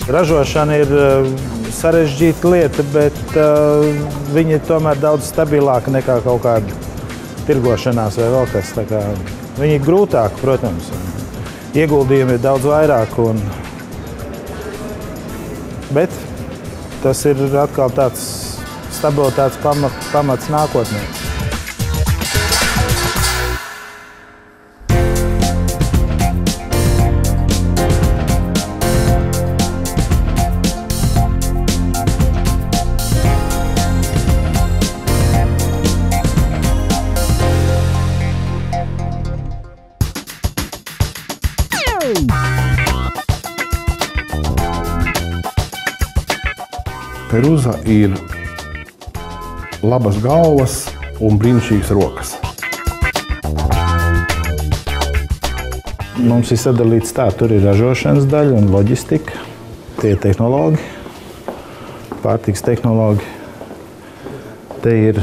Ražošana ir sarežģīta lieta, bet viņi ir tomēr daudz stabilāki nekā kaut kāda tirgošanās vai vēl kas. Viņi ir grūtāki, protams. Ieguldījumi ir daudz vairāk. Bet tas ir atkal tāds stabilitātes pamats nākotnē. Peruza ir labas galvas un brīnišķīgas rokas. Mums ir sadalīts tā, tur ir ražošanas daļa un loģistika. Tie ir tehnologi, pārtikas tehnologi. Te ir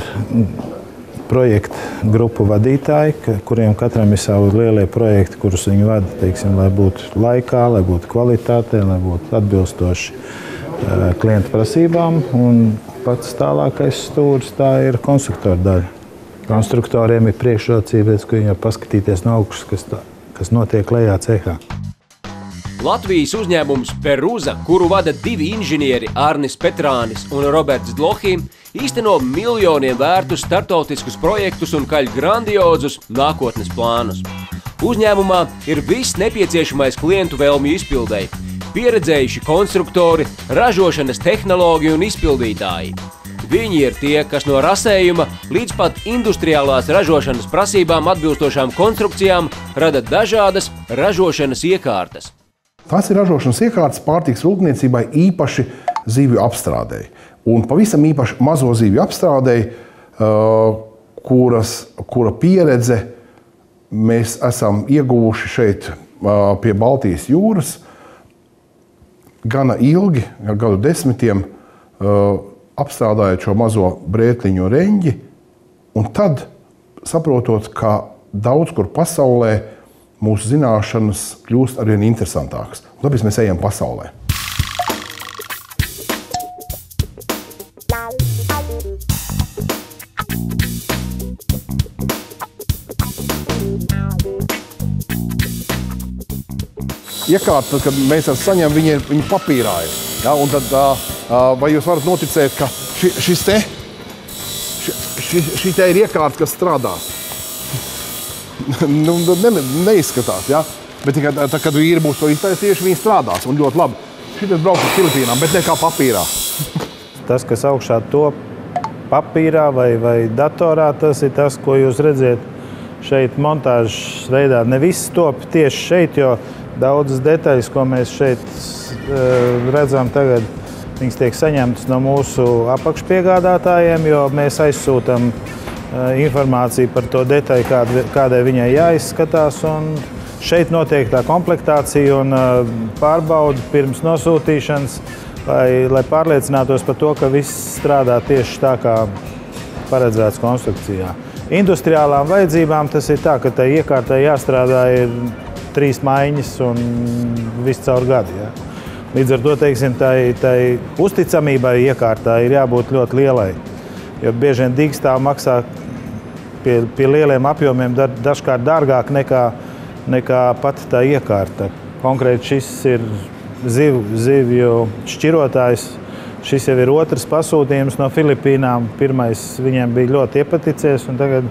projektu grupu vadītāji, kuriem katram ir savi lielie projekti, kurus viņi vada, teiksim, lai būtu laikā, lai būtu kvalitātē, lai būtu atbilstoši klientu prasībām. Un pats tālākais stūris tā ir konstruktoru daļa. Konstruktoriem ir priekšrocība, ka viņi var paskatīties no augšas, kas notiek lejā cehā. Latvijas uzņēmums Peruza, kuru vada divi inženieri Arnis Petrānis un Roberts Dlohī, īsteno miljoniem vērtus startautiskus projektus un kaļ grandiozus nākotnes plānus. Uzņēmumā ir viss nepieciešamais klientu vēlmju izpildei, pieredzējuši konstruktori, ražošanas tehnoloģi un izpildītāji. Viņi ir tie, kas no rasējuma līdz pat industriālās ražošanas prasībām atbilstošām konstrukcijām rada dažādas ražošanas iekārtas. Tās ir ražošanas iekārtas pārtikas rūpniecībai īpaši zivju apstrādēji. Un pavisam īpaši mazo zivju apstrādēji, kura pieredze mēs esam ieguvuši šeit pie Baltijas jūras, gana ilgi, gadu desmitiem, apstrādājot šo mazo brētliņu reņģi, un tad saprotot, ka daudz kur pasaulē mūsu zināšanas kļūst arvien interesantākas. Tāpēc mēs ejam pasaulē. Iekārta, kad mēs saņemam, viņi papīrā ir. Ja? Un tad, vai jūs varat noticēt, ka šī te ir iekārta, kas strādās? Neizskatās, ja? Bet tikai tā, kad vīri būs to iztaisījuši, viņi strādās un ļoti labi. Šitas brauc uz Filipīnām, bet ne kā papīrā. Tas, kas augšā top papīrā vai datorā, tas ir tas, ko jūs redzat šeit montāžas veidā. Ne viss top tieši šeit, jo daudzas detaļas, ko mēs šeit redzam tagad, viņas tiek saņemtas no mūsu apakšpiegādātājiem, jo mēs aizsūtam informāciju par to detaļu, kādai viņai jāizskatās. Un šeit notiek tā komplektācija un pārbauda pirms nosūtīšanas, lai pārliecinātos par to, ka viss strādā tieši tā, kā paredzēts konstrukcijā. Industriālām vajadzībām tas ir tā, ka tai iekārtai jāstrādā ir 3 maiņas un viss caur gadu. Ja? Līdz ar to, teiksim, tai uzticamībai iekārtā ir jābūt ļoti lielai. Jo bieži vien dīkstāv maksā pie lieliem apjomiem dažkārt dārgāk nekā pat tā iekārta. Konkrēti šis ir zivju šķirotājs. Šis jau ir otrs pasūtījums no Filipīnām. Pirmais viņiem bija ļoti iepaticies, un tagad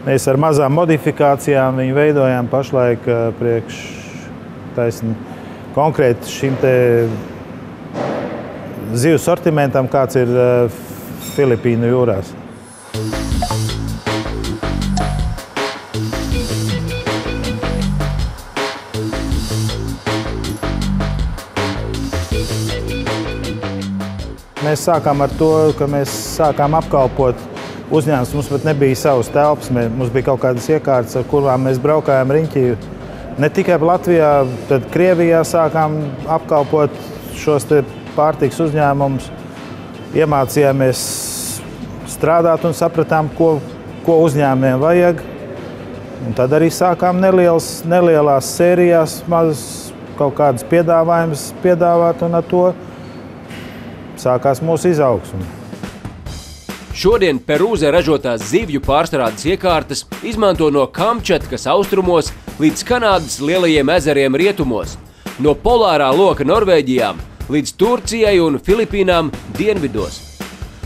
mēs ar mazām modifikācijām viņu veidojām pašlaik priekš taisni konkrēti šim te zivju sortimentam, kāds ir Filipīnu jūrās. Mēs sākām ar to, ka mēs sākām apkalpot uzņēmums. Mums pat nebija savas telpas. Mums bija kaut kādas iekārtas, ar kurām mēs braukājām riņķī. Ne tikai Latvijā, tad Krievijā sākām apkalpot šos te pārtikas uzņēmumus. Iemācījāmies strādāt un sapratām, ko uzņēmumiem vajag. Un tad arī sākām nelielās sērijās mazas kaut kādas piedāvājumus piedāvāt, un ar to sākās mūsu izaugsme. Šodien Perūzē ražotās zivju pārstrādes iekārtas izmanto no Kamčatkas austrumos līdz Kanādas lielajiem ezeriem rietumos, no polārā loka Norvēģijām līdz Turcijai un Filipīnām dienvidos.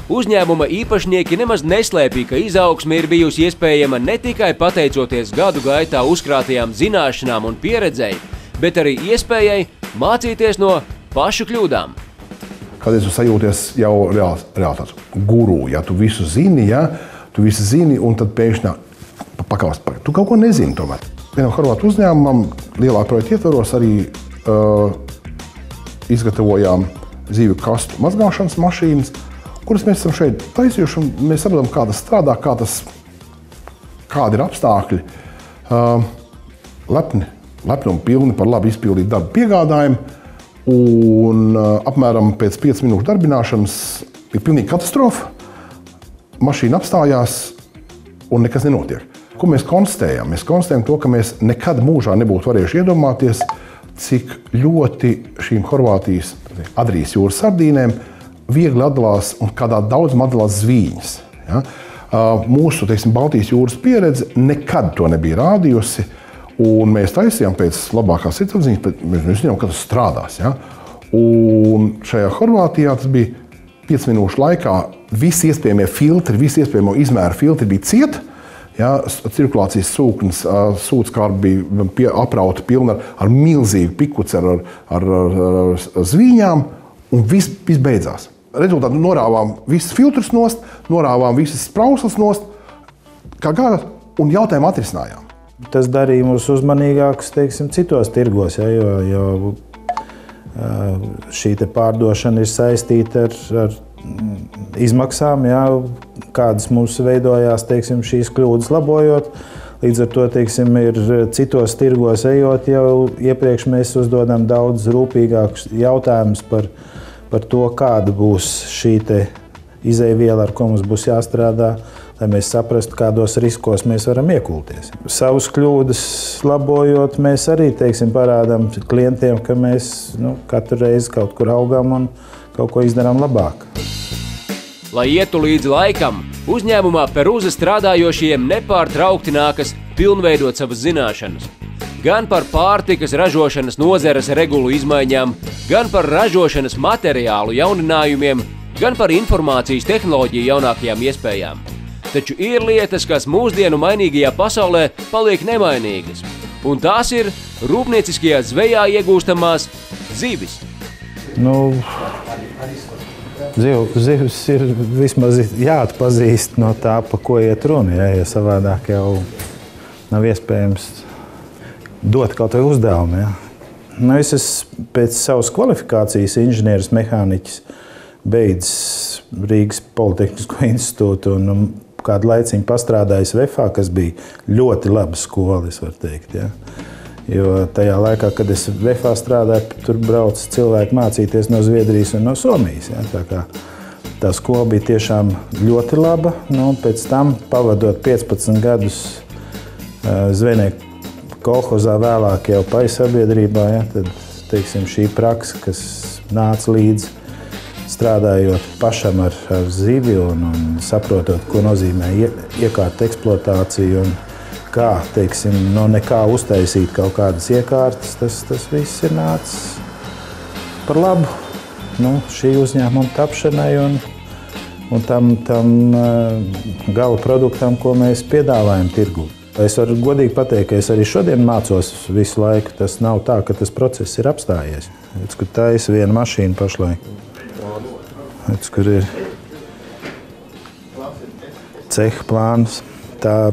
Uzņēmuma īpašnieki nemaz neslēpj, ka izaugsme ir bijusi iespējama ne tikai pateicoties gadu gaitā uzkrātajām zināšanām un pieredzei, bet arī iespējai mācīties no pašu kļūdām. Kad es sajūties jau reāli tāds guru, ja tu visu zini, tu visu zini, un tad pēkšņi pakaust. Tu kaut ko nezini tomēr. Vienam horvātu uzņēmumam lielā projekta ietvaros arī izgatavojām zivju kastu mazgāšanas mašīnas, kuras mēs esam šeit taisījuši, un mēs saprotam, kā tas strādā, kādi ir apstākļi. Lepni un pilni par labi izpildīt darbu piegādājumu, un apmēram pēc 5 minūšu darbināšanas ir pilnīgi katastrofa. Mašīna apstājās, un nekas nenotiek. Ko mēs konstatējam? Mēs konstatējam to, ka mēs nekad mūžā nebūtu varējuši iedomāties, cik ļoti šīm Horvātijas Adrijas jūras sardīnēm viegli atdalās un kādā daudzumā atdalās zvīņas. Ja? Mūsu, Baltijas jūras pieredze nekad to nebija rādījusi, un mēs taisījām pēc labākās sirdsapziņas, bet mēs zinām, ka tas strādās. Ja? Un šajā Horvātijā tas bija 5 minūšu laikā, visi iespējamie filtri, visi iespējamo izmēru filtri bija cieti. Ja, cirkulācijas sūdskārbi bija aprauta pilna ar milzīgu pikuci ar zvīņām, un viss beidzās. Rezultātā norāvām visas filtrus nost, norāvām visas sprauslas nost, kā gada, un jautājumu atrisinājām. Tas darīja mūs uzmanīgākus, citos tirgos, jo šī pārdošana ir saistīta ar izmaksām, kādas mums veidojās, šīs kļūdas labojot. Līdz ar to, ir citos tirgos ejot, jau iepriekš mēs uzdodam daudz rūpīgākus jautājumus par to, kāda būs šī izejviela, ar ko mums būs jāstrādā, lai mēs saprastu, kādos riskos mēs varam iekulties. Savus kļūdas labojot, mēs arī parādām klientiem, ka mēs katru reizi kaut kur augam un kaut ko izdarām labāk. Lai ietu līdz laikam, uzņēmumā Perūze strādājošiem nepārtraukti nākas pilnveidot savas zināšanas. Gan par pārtikas ražošanas nozares regulu izmaiņām, gan par ražošanas materiālu jauninājumiem, gan par informācijas tehnoloģiju jaunākajām iespējām. Taču ir lietas, kas mūsdienu mainīgajā pasaulē paliek nemainīgas, un tās ir rūpnieciskajā zvejā iegūstamās zivis. Zivs ir vismaz jāatpazīst no tā, pa ko iet runa, ja savādāk jau nav iespējams dot kaut vai uzdevumu. Ja. Es esmu pēc savas kvalifikācijas inženieris mehāniķis beidzis Rīgas Politehnisko institūtu un kādu laiciņu pastrādājis VFA, kas bija ļoti laba skola, es varu teikt. Ja. Jo tajā laikā, kad es VFA strādāju, tur brauc cilvēki mācīties no Zviedrijas un no Somijas. Ja. Tā skola bija tiešām ļoti laba. Pēc tam, pavadot 15 gadus zvejnieku kolhozā, vēlāk jau paisabiedrībā, ja, tad šī praksa, kas nāca līdzi strādājot pašam ar zivi un saprotot, ko nozīmē iekārtu eksploatāciju un kā, no nekā uztaisīt kaut kādas iekārtas, tas viss ir nācis par labu šī uzņēmuma tapšanai un tam gala produktam, ko mēs piedāvājam tirgū. Es varu godīgi pateikt, ka es arī šodien mācos visu laiku. Tas nav tā, ka tas process ir apstājies. Tā ir viena mašīna pašlaik. Kur ir ceha plāns. Tā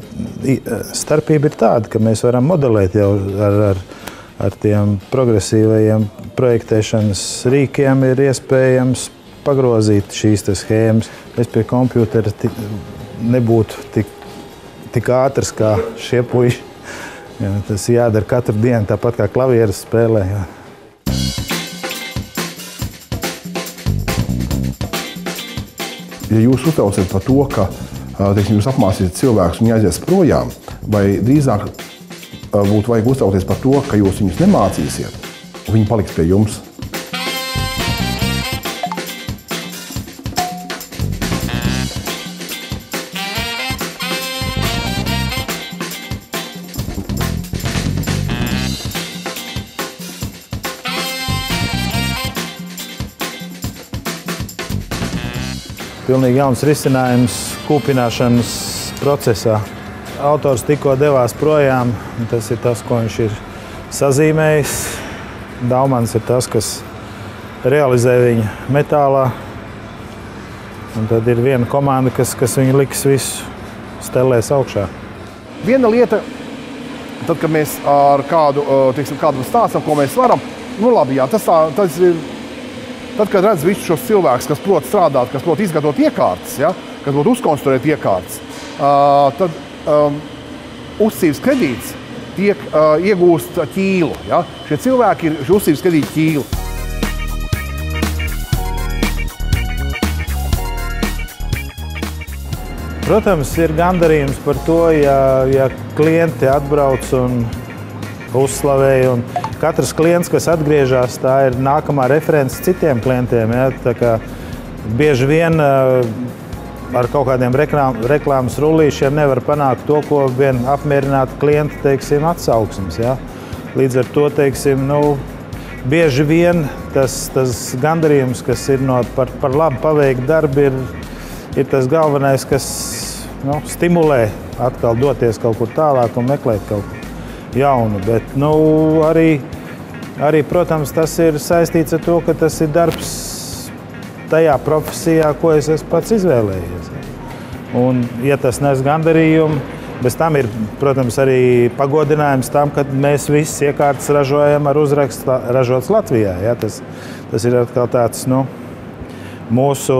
starpība ir tāda, ka mēs varam modelēt jau ar tiem progresīvajiem projektēšanas rīkiem ir iespējams pagrozīt šīs schēmas. Es pie kompjutera nebūtu tik ātrs kā šie puiši. Jā, tas jādara katru dienu, tāpat kā klavieres spēlē. Jā. Ja jūs uztraucat par to, ka jūs apmācīsiet cilvēkus un aizies projām, vai drīzāk būtu vajag uztraukties par to, ka jūs viņus nemācīsiet, viņi paliks pie jums. Pilnīgi jauns risinājums kūpināšanas procesā. Autors tikko devās projām, un tas ir tas, ko viņš ir sazīmējis. Daumans ir tas, kas realizē viņu metālā. Un tad ir viena komanda, kas viņu liks visu stelēs augšā. Viena lieta, tad, kad mēs ar kādu stāstam, ko mēs varam, nu labi, jā, tas ir. Tad, kad redz visus šos cilvēkus, kas prot strādāt, kas prot izgatavot iekārtas, ja, kas prot uzkonstruēt iekārtas, tad uzticības kredīts tiek iegūst ķīlu. Ja. Šie cilvēki ir uzticības kredīta ķīli. Protams, ir gandarījums par to, ja klienti atbrauc un uzslavēja. Un katrs klients, kas atgriežas, tā ir nākamā reference citiem klientiem. Ja? Tā kā bieži vien ar kaut kādiem reklāmas rullīšiem nevar panākt to, ko vien apmierināti klienti, teiksim, atsauksmes. Ja? Līdz ar to, teiksim, bieži vien tas gandarījums, kas ir par labu paveiktu darbu, ir tas galvenais, kas stimulē atkal doties kaut kur tālāk un meklēt kaut ko jaunu. Bet arī, protams, tas ir saistīts ar to, ka tas ir darbs tajā profesijā, ko es esmu pats izvēlējies. Un, ja tas nes gandarījumu, bez tam ir, protams, arī pagodinājums tam, ka mēs visas iekārtas ražojam ar uzrakstu ražots Latvijā. Ja? Tas ir atkal tāds mūsu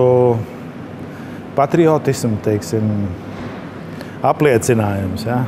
patriotismu, teiksim, apliecinājums. Ja?